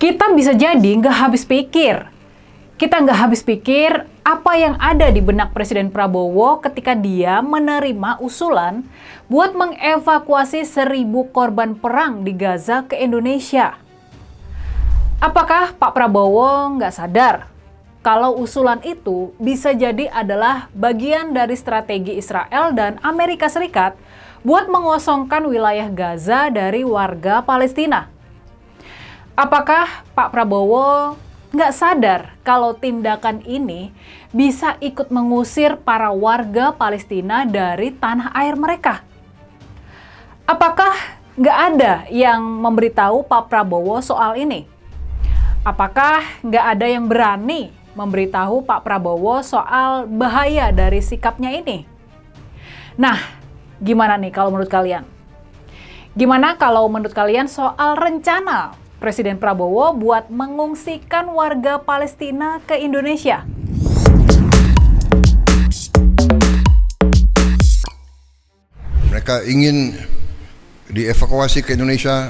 Kita bisa jadi nggak habis pikir. Kita nggak habis pikir apa yang ada di benak Presiden Prabowo ketika dia menerima usulan buat mengevakuasi 1.000 korban perang di Gaza ke Indonesia. Apakah Pak Prabowo nggak sadar kalau usulan itu bisa jadi adalah bagian dari strategi Israel dan Amerika Serikat buat mengosongkan wilayah Gaza dari warga Palestina? Apakah Pak Prabowo nggak sadar kalau tindakan ini bisa ikut mengusir para warga Palestina dari tanah air mereka? Apakah nggak ada yang memberitahu Pak Prabowo soal ini? Apakah nggak ada yang berani memberitahu Pak Prabowo soal bahaya dari sikapnya ini? Nah, gimana nih kalau menurut kalian? Gimana kalau menurut kalian soal rencana Presiden Prabowo buat mengungsikan warga Palestina ke Indonesia? Mereka ingin dievakuasi ke Indonesia,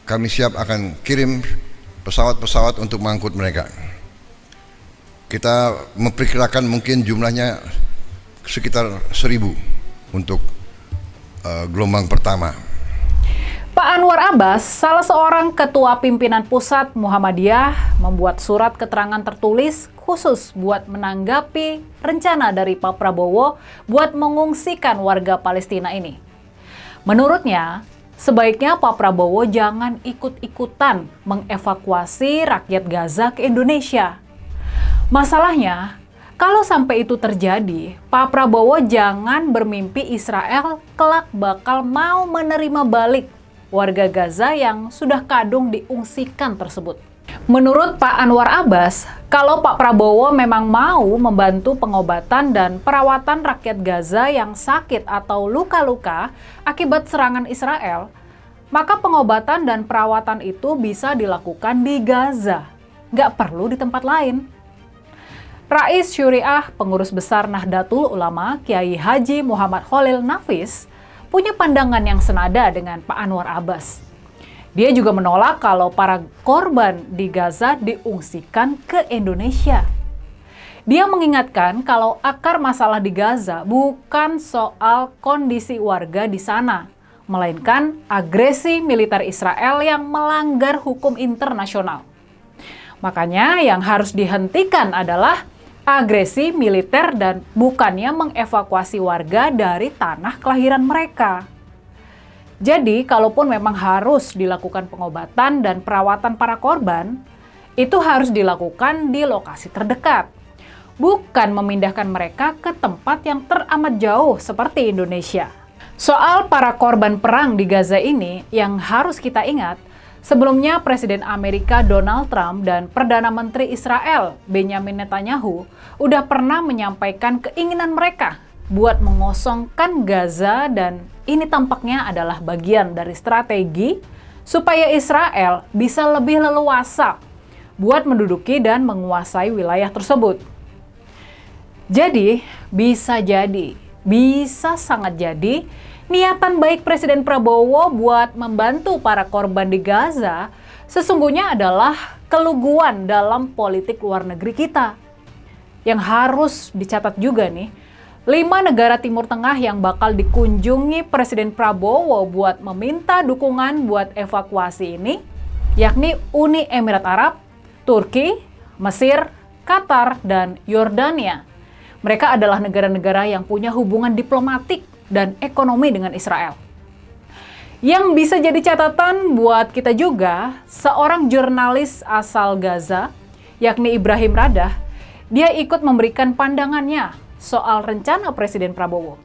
kami siap akan kirim pesawat-pesawat untuk mengangkut mereka. Kita memperkirakan mungkin jumlahnya sekitar 1.000 untuk gelombang pertama. Pak Anwar Abbas, salah seorang ketua pimpinan pusat Muhammadiyah, membuat surat keterangan tertulis khusus buat menanggapi rencana dari Pak Prabowo buat mengungsikan warga Palestina ini. Menurutnya, sebaiknya Pak Prabowo jangan ikut-ikutan mengevakuasi rakyat Gaza ke Indonesia. Masalahnya, kalau sampai itu terjadi, Pak Prabowo jangan bermimpi Israel kelak bakal mau menerima balik warga Gaza yang sudah kadung diungsikan tersebut. Menurut Pak Anwar Abbas, kalau Pak Prabowo memang mau membantu pengobatan dan perawatan rakyat Gaza yang sakit atau luka-luka akibat serangan Israel, maka pengobatan dan perawatan itu bisa dilakukan di Gaza, nggak perlu di tempat lain. Rais Syuriah, pengurus besar Nahdlatul Ulama, Kiai Haji Muhammad Khalil Nafis, punya pandangan yang senada dengan Pak Anwar Abbas. Dia juga menolak kalau para korban di Gaza diungsikan ke Indonesia. Dia mengingatkan kalau akar masalah di Gaza bukan soal kondisi warga di sana, melainkan agresi militer Israel yang melanggar hukum internasional. Makanya yang harus dihentikan adalah agresi militer dan bukannya mengevakuasi warga dari tanah kelahiran mereka. Jadi, kalaupun memang harus dilakukan pengobatan dan perawatan para korban, itu harus dilakukan di lokasi terdekat, bukan memindahkan mereka ke tempat yang teramat jauh seperti Indonesia. Soal para korban perang di Gaza ini yang harus kita ingat, sebelumnya Presiden Amerika Donald Trump dan Perdana Menteri Israel Benjamin Netanyahu udah pernah menyampaikan keinginan mereka buat mengosongkan Gaza, dan ini tampaknya adalah bagian dari strategi supaya Israel bisa lebih leluasa buat menduduki dan menguasai wilayah tersebut. Jadi, bisa sangat jadi niatan baik Presiden Prabowo buat membantu para korban di Gaza sesungguhnya adalah keluguan dalam politik luar negeri kita. Yang harus dicatat juga nih, 5 negara Timur Tengah yang bakal dikunjungi Presiden Prabowo buat meminta dukungan buat evakuasi ini, yakni Uni Emirat Arab, Turki, Mesir, Qatar, dan Yordania. Mereka adalah negara-negara yang punya hubungan diplomatik dan ekonomi dengan Israel. Yang bisa jadi catatan buat kita juga, seorang jurnalis asal Gaza, yakni Ibrahim Radah, dia ikut memberikan pandangannya soal rencana Presiden Prabowo.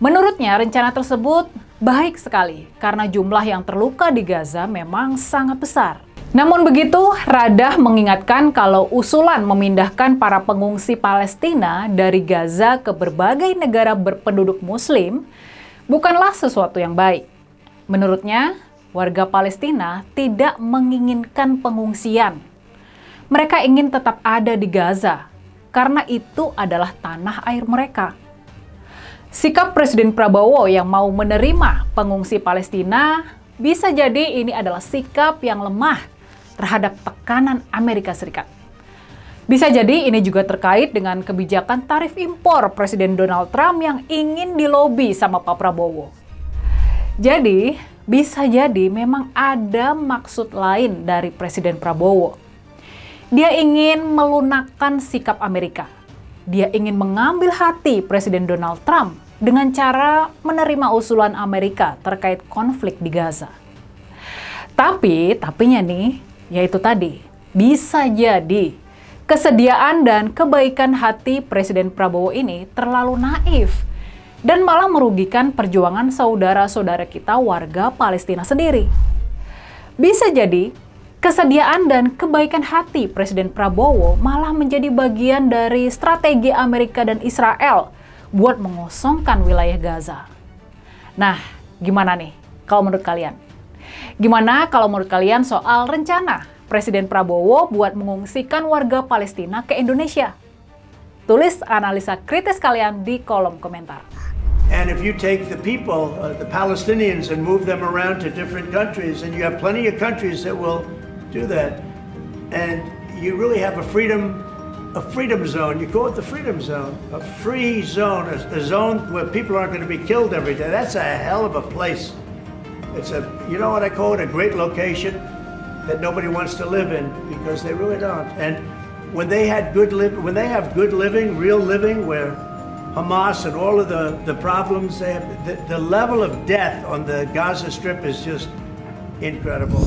Menurutnya, rencana tersebut baik sekali karena jumlah yang terluka di Gaza memang sangat besar. Namun begitu, Radah mengingatkan kalau usulan memindahkan para pengungsi Palestina dari Gaza ke berbagai negara berpenduduk Muslim bukanlah sesuatu yang baik. Menurutnya, warga Palestina tidak menginginkan pengungsian. Mereka ingin tetap ada di Gaza, karena itu adalah tanah air mereka. Sikap Presiden Prabowo yang mau menerima pengungsi Palestina bisa jadi ini adalah sikap yang lemah terhadap tekanan Amerika Serikat. Bisa jadi ini juga terkait dengan kebijakan tarif impor Presiden Donald Trump yang ingin dilobi sama Pak Prabowo. Jadi, bisa jadi memang ada maksud lain dari Presiden Prabowo. Dia ingin melunakkan sikap Amerika. Dia ingin mengambil hati Presiden Donald Trump dengan cara menerima usulan Amerika terkait konflik di Gaza. Tapinya nih, yaitu tadi, bisa jadi kesediaan dan kebaikan hati Presiden Prabowo ini terlalu naif dan malah merugikan perjuangan saudara-saudara kita warga Palestina sendiri. Bisa jadi kesediaan dan kebaikan hati Presiden Prabowo malah menjadi bagian dari strategi Amerika dan Israel buat mengosongkan wilayah Gaza. Nah, gimana nih kalau menurut kalian? Gimana kalau menurut kalian soal rencana Presiden Prabowo buat mengungsikan warga Palestina ke Indonesia? Tulis analisa kritis kalian di kolom komentar. And if you take the people, the Palestinians, and move them around to different countries, and you have plenty of countries that will do that, and you really have a freedom zone. You call it the freedom zone, a free zone, a zone where people aren't going to be killed every day. That's a hell of a place. It's you know what I call it, a great location that nobody wants to live in, because they really don't. And when they have good living, real living, where Hamas and all of the problems they have, the level of death on the Gaza Strip is just incredible.